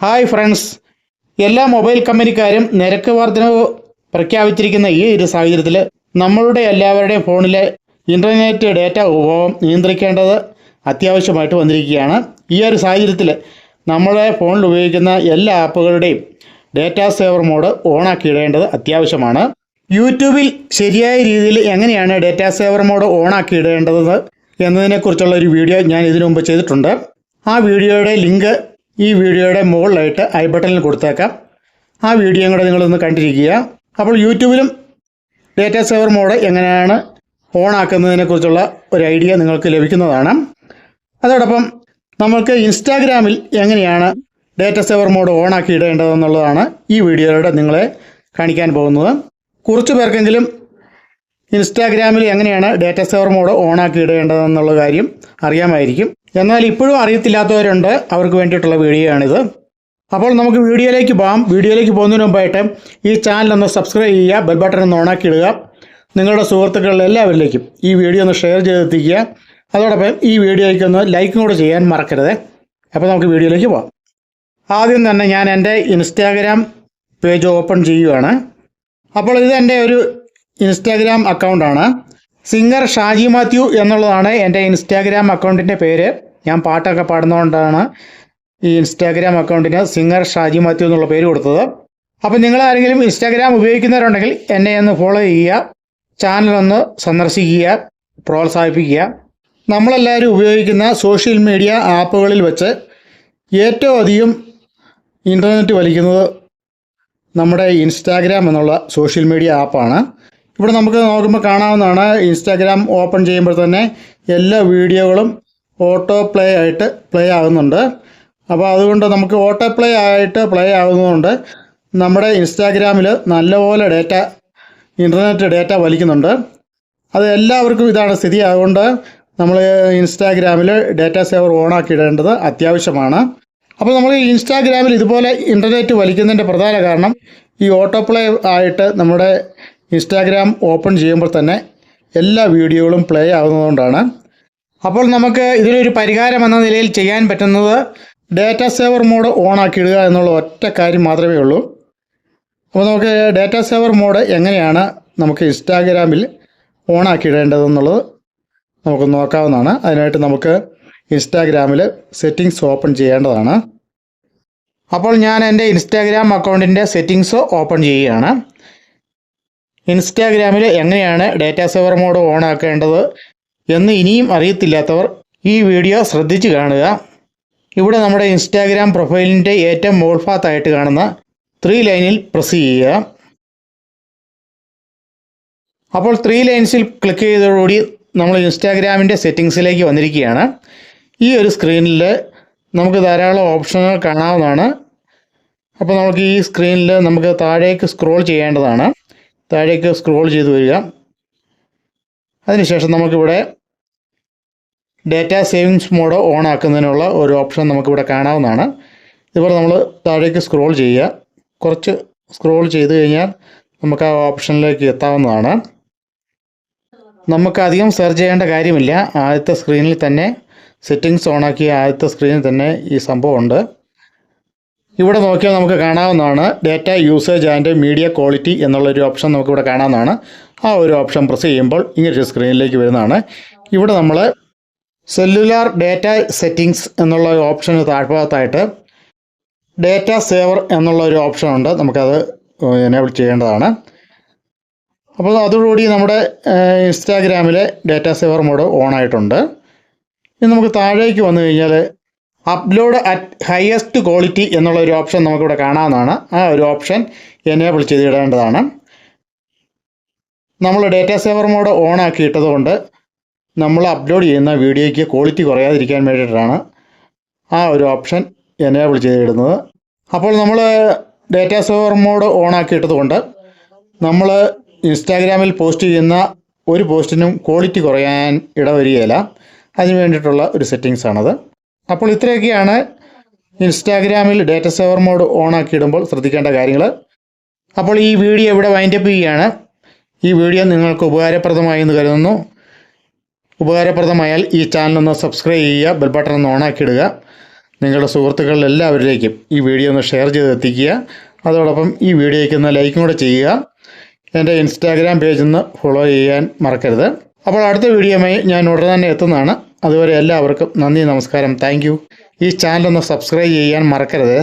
Hi friends, എല്ലാ mobile കമ്പനിക്കാരും നിരക്ക് വർധനവ് പ്രഖ്യാപിച്ചിരിക്കുന്ന ഈ ഒരു സാഹചര്യത്തിൽ നമ്മളുടെ എല്ലാവരുടെയും ഫോണിലെ ഇൻ്റർനെറ്റ് ഡാറ്റ ഉപഭോഗം നിയന്ത്രിക്കേണ്ടത് അത്യാവശ്യമായിട്ട് വന്നിരിക്കുകയാണ്. ഈ ഒരു സാഹചര്യത്തിൽ നമ്മുടെ ഫോണിൽ ഉപയോഗിക്കുന്ന എല്ലാ ആപ്പുകളുടെയും ഡാറ്റ സേവർ മോഡ് ഓണാക്കി ഇടേണ്ടത് അത്യാവശ്യമാണ്. യൂട്യൂബിൽ ശരിയായ രീതിയിൽ എങ്ങനെയാണ് ഡാറ്റ സേവർ മോഡ് ഓണാക്കി ഇടേണ്ടത് എന്നതിനെക്കുറിച്ചുള്ള ഒരു വീഡിയോ ഞാൻ ഇതിനു മുമ്പ് ചെയ്തിട്ടുണ്ട്. ആ വീഡിയോയുടെ ലിങ്ക് ഈ വീഡിയോയുടെ മുകളിലായിട്ട് ഐ ബട്ടണിൽ കൊടുത്തേക്കാം. ആ വീഡിയോയും കൂടെ നിങ്ങളൊന്ന് കണ്ടിരിക്കുക. അപ്പോൾ യൂട്യൂബിലും ഡാറ്റ സേവർ മോഡ് എങ്ങനെയാണ് ഓണാക്കുന്നതിനെക്കുറിച്ചുള്ള ഒരു ഐഡിയ നിങ്ങൾക്ക് ലഭിക്കുന്നതാണ്. അതോടൊപ്പം നമുക്ക് ഇൻസ്റ്റാഗ്രാമിൽ എങ്ങനെയാണ് ഡാറ്റ സേവർ മോഡ് ഓണാക്കി ഇടേണ്ടതെന്നുള്ളതാണ് ഈ വീഡിയോയിലൂടെ നിങ്ങളെ കാണിക്കാൻ പോകുന്നത്. കുറച്ച് പേർക്കെങ്കിലും ഇൻസ്റ്റാഗ്രാമിൽ എങ്ങനെയാണ് ഡാറ്റ സേവർ മോഡ് ഓണാക്കി ഇടേണ്ടതെന്നുള്ള കാര്യം അറിയാമായിരിക്കും. എന്നാൽ ഇപ്പോഴും അറിയത്തില്ലാത്തവരുണ്ട്, അവർക്ക് വേണ്ടിയിട്ടുള്ള വീഡിയോ ആണിത്. അപ്പോൾ നമുക്ക് വീഡിയോയിലേക്ക് പോകാം. വീഡിയോയിലേക്ക് പോകുന്നതിന് മുമ്പായിട്ട് ഈ ചാനലൊന്ന് സബ്സ്ക്രൈബ് ചെയ്യുക, ബെൽ ബട്ടൺ ഒന്ന് ഓണാക്കി ഇടുക. നിങ്ങളുടെ സുഹൃത്തുക്കളിൽ എല്ലാവരിലേക്കും ഈ വീഡിയോ ഒന്ന് ഷെയർ ചെയ്തെത്തിക്കുക. അതോടൊപ്പം ഈ വീഡിയോയ്ക്ക് ഒന്ന് ലൈക്കും കൂടെ ചെയ്യാൻ മറക്കരുത്. അപ്പോൾ നമുക്ക് വീഡിയോയിലേക്ക് പോകാം. ആദ്യം തന്നെ ഞാൻ എൻ്റെ ഇൻസ്റ്റാഗ്രാം പേജ് ഓപ്പൺ ചെയ്യുകയാണ്. അപ്പോൾ ഇത് എൻ്റെ ഒരു ഇൻസ്റ്റാഗ്രാം അക്കൗണ്ടാണ്. സിംഗർ ഷാജി മാത്യു എന്നുള്ളതാണ് എൻ്റെ ഇൻസ്റ്റാഗ്രാം അക്കൗണ്ടിൻ്റെ പേര്. ഞാൻ പാട്ടൊക്കെ പാടുന്നതുകൊണ്ടാണ് ഈ ഇൻസ്റ്റാഗ്രാം അക്കൗണ്ടിന് സിംഗർ ഷാജി മാത്യു എന്നുള്ള പേര് കൊടുത്തത്. അപ്പോൾ നിങ്ങൾ ആരെങ്കിലും ഇൻസ്റ്റാഗ്രാം ഉപയോഗിക്കുന്നവരുണ്ടെങ്കിൽ എന്നെ ഒന്ന് ഫോളോ ചെയ്യുക, ചാനലൊന്ന് സന്ദർശിക്കുക, പ്രോത്സാഹിപ്പിക്കുക. നമ്മളെല്ലാവരും ഉപയോഗിക്കുന്ന സോഷ്യൽ മീഡിയ ആപ്പുകളിൽ വെച്ച് ഏറ്റവും അധികം ഇൻ്റർനെറ്റ് വലിക്കുന്നത് നമ്മുടെ ഇൻസ്റ്റാഗ്രാം എന്നുള്ള സോഷ്യൽ മീഡിയ ആപ്പാണ്. ഇവിടെ നമുക്ക് നോക്കുമ്പോൾ കാണാവുന്നതാണ്, ഇൻസ്റ്റാഗ്രാം ഓപ്പൺ ചെയ്യുമ്പോൾ തന്നെ എല്ലാ വീഡിയോകളും ഓട്ടോ പ്ലേ ആയിട്ട് പ്ലേ ആകുന്നുണ്ട്. അപ്പോൾ അതുകൊണ്ട് നമുക്ക് ഓട്ടോ പ്ലേ ആയിട്ട് പ്ലേ ആകുന്നതുകൊണ്ട് നമ്മുടെ ഇൻസ്റ്റാഗ്രാമിൽ നല്ലപോലെ ഇൻ്റർനെറ്റ് ഡാറ്റ വലിക്കുന്നുണ്ട്. അത് എല്ലാവർക്കും ഇതാണ് സ്ഥിതി. അതുകൊണ്ട് നമ്മൾ ഇൻസ്റ്റാഗ്രാമിൽ ഡാറ്റ സേവർ ഓണാക്കി ഇടേണ്ടത് അത്യാവശ്യമാണ്. അപ്പോൾ നമ്മൾ ഇൻസ്റ്റാഗ്രാമിൽ ഇതുപോലെ ഇൻ്റർനെറ്റ് വലിക്കുന്നതിൻ്റെ പ്രധാന കാരണം ഈ ഓട്ടോ പ്ലേ ആയിട്ട് നമ്മുടെ ഇൻസ്റ്റാഗ്രാം ഓപ്പൺ ചെയ്യുമ്പോൾ തന്നെ എല്ലാ വീഡിയോകളും പ്ലേ ആകുന്നതുകൊണ്ടാണ്. അപ്പോൾ നമുക്ക് ഇതിനൊരു പരിഹാരം എന്ന നിലയിൽ ചെയ്യാൻ പറ്റുന്നത് ഡാറ്റ സേവർ മോഡ് ഓണാക്കി ഇടുക എന്നുള്ള ഒറ്റ കാര്യം മാത്രമേ ഉള്ളൂ. അപ്പോൾ നമുക്ക് ഡാറ്റ സേവർ മോഡ് എങ്ങനെയാണ് നമുക്ക് ഇൻസ്റ്റാഗ്രാമിൽ ഓണാക്കി ഇടേണ്ടതെന്നുള്ളത് നമുക്ക് നോക്കാവുന്നതാണ്. അതിനായിട്ട് നമുക്ക് ഇൻസ്റ്റാഗ്രാമിൽ സെറ്റിങ്സ് ഓപ്പൺ ചെയ്യേണ്ടതാണ്. അപ്പോൾ ഞാൻ എൻ്റെ ഇൻസ്റ്റാഗ്രാം അക്കൗണ്ടിൻ്റെ സെറ്റിങ്സ് ഓപ്പൺ ചെയ്യുകയാണ്. ഇൻസ്റ്റാഗ്രാമിൽ എങ്ങനെയാണ് ഡാറ്റ സേവർ മോഡ് ഓണാക്കേണ്ടത് എന്ന് ഇനിയും അറിയത്തില്ലാത്തവർ ഈ വീഡിയോ ശ്രദ്ധിച്ച് കാണുക. ഇവിടെ നമ്മുടെ ഇൻസ്റ്റാഗ്രാം പ്രൊഫൈലിൻ്റെ ഏറ്റവും മുകൾഭാഗത്തായിട്ട് കാണുന്ന 3 ലൈനിൽ പ്രസ് ചെയ്യുക. അപ്പോൾ 3 ലൈൻസിൽ ക്ലിക്ക് ചെയ്തതോടുകൂടി നമ്മൾ ഇൻസ്റ്റാഗ്രാമിൻ്റെ സെറ്റിങ്സിലേക്ക് വന്നിരിക്കുകയാണ്. ഈ ഒരു സ്ക്രീനിൽ നമുക്ക് ധാരാളം ഓപ്ഷനുകൾ കാണാവുന്നതാണ്. അപ്പോൾ നമുക്ക് ഈ സ്ക്രീനിൽ നമുക്ക് താഴേക്ക് സ്ക്രോൾ ചെയ്യേണ്ടതാണ്. താഴേക്ക് സ്ക്രോൾ ചെയ്ത് വരിക. അതിനുശേഷം നമുക്കിവിടെ ഡാറ്റ സേവിങ്സ് മോഡ് ഓൺ ആക്കുന്നതിനുള്ള ഒരു ഓപ്ഷൻ നമുക്കിവിടെ കാണാവുന്നതാണ്. ഇതുപോലെ നമ്മൾ താഴേക്ക് സ്ക്രോൾ ചെയ്യുക. കുറച്ച് സ്ക്രോൾ ചെയ്ത് കഴിഞ്ഞാൽ നമുക്ക് ആ ഓപ്ഷനിലേക്ക് എത്താവുന്നതാണ്. നമുക്കധികം സെർച്ച് ചെയ്യേണ്ട കാര്യമില്ല. ആദ്യത്തെ സ്ക്രീനിൽ തന്നെ സെറ്റിങ്സ് ഓണാക്കിയ ആദ്യത്തെ സ്ക്രീനിൽ തന്നെ ഈ സംഭവമുണ്ട്. ഇവിടെ നോക്കിയാൽ നമുക്ക് കാണാവുന്നതാണ് data usage and media quality എന്നുള്ളൊരു ഓപ്ഷൻ നമുക്കിവിടെ കാണാവുന്നതാണ്. ആ ഒരു ഓപ്ഷൻ പ്രസ് ചെയ്യുമ്പോൾ ഇങ്ങനൊരു സ്ക്രീനിലേക്ക് വരുന്നതാണ്. ഇവിടെ നമ്മൾ സെല്ലുലാർ ഡാറ്റ സെറ്റിങ്സ് എന്നുള്ള ഓപ്ഷന് താഴ്ഭാഗത്തായിട്ട് ഡാറ്റ സേവർ എന്നുള്ള ഒരു ഓപ്ഷനുണ്ട്. നമുക്കത് എനേബിൾ ചെയ്യേണ്ടതാണ്. അപ്പോൾ അതോടുകൂടി നമ്മുടെ ഇൻസ്റ്റാഗ്രാമിലെ ഡാറ്റ സേവർ മോഡ് ഓൺ ആയിട്ടുണ്ട്. ഇനി നമുക്ക് താഴേക്ക് വന്നു കഴിഞ്ഞാൽ അപ്ലോഡ് അറ്റ് ഹയസ്റ്റ് ക്വാളിറ്റി എന്നുള്ള ഒരു ഓപ്ഷൻ നമുക്കിവിടെ കാണാവുന്നതാണ്. ആ ഒരു ഓപ്ഷൻ എനേബിൾ ചെയ്തിടേണ്ടതാണ്. നമ്മൾ ഡാറ്റ സേവർ മോഡ് ഓൺ ആക്കിയിട്ടത് കൊണ്ട് നമ്മൾ അപ്ലോഡ് ചെയ്യുന്ന വീഡിയോയ്ക്ക് ക്വാളിറ്റി കുറയാതിരിക്കാൻ വേണ്ടിയിട്ടാണ് ആ ഒരു ഓപ്ഷൻ എനേബിൾ ചെയ്തിടുന്നത്. അപ്പോൾ നമ്മൾ ഡാറ്റ സേവർ മോഡ് ഓൺ ആക്കിയിട്ടത് കൊണ്ട് നമ്മൾ ഇൻസ്റ്റാഗ്രാമിൽ പോസ്റ്റ് ചെയ്യുന്ന ഒരു പോസ്റ്റിനും ക്വാളിറ്റി കുറയാൻ ഇടവരികയില്ല. അതിന് വേണ്ടിയിട്ടുള്ള ഒരു സെറ്റിങ്സാണത്. അപ്പോൾ ഇത്രയൊക്കെയാണ് ഇൻസ്റ്റാഗ്രാമിൽ ഡാറ്റ സേവർ മോഡ് ഓൺ ആക്കിയിടുമ്പോൾ ശ്രദ്ധിക്കേണ്ട കാര്യങ്ങൾ. അപ്പോൾ ഈ വീഡിയോ ഇവിടെ വൈൻഡപ്പ് ചെയ്യുകയാണ്. ഈ വീഡിയോ നിങ്ങൾക്ക് ഉപകാരപ്രദമായി എന്ന് കരുതുന്നു. ഉപകാരപ്രദമായാൽ ഈ ചാനലൊന്ന് സബ്സ്ക്രൈബ് ചെയ്യുക, ബെൽ ബട്ടൺ ഒന്ന് ഓണാക്കി ഇടുക. നിങ്ങളുടെ സുഹൃത്തുക്കളിൽ എല്ലാവരിലേക്കും ഈ വീഡിയോ ഒന്ന് ഷെയർ ചെയ്ത് എത്തിക്കുക. അതോടൊപ്പം ഈ വീഡിയോയ്ക്ക് ഒന്ന് ലൈക്കും കൂടെ ചെയ്യുക. എൻ്റെ ഇൻസ്റ്റാഗ്രാം പേജിൽ നിന്ന് ഫോളോ ചെയ്യാൻ മറക്കരുത്. അപ്പോൾ അടുത്ത വീഡിയോയുമായി ഞാൻ ഉടനെ തന്നെ എത്തുന്നതാണ്. അതുവരെ എല്ലാവർക്കും നന്ദി, നമസ്കാരം, താങ്ക് യു. ഈ ചാനലൊന്ന് സബ്സ്ക്രൈബ് ചെയ്യാൻ മറക്കരുത്.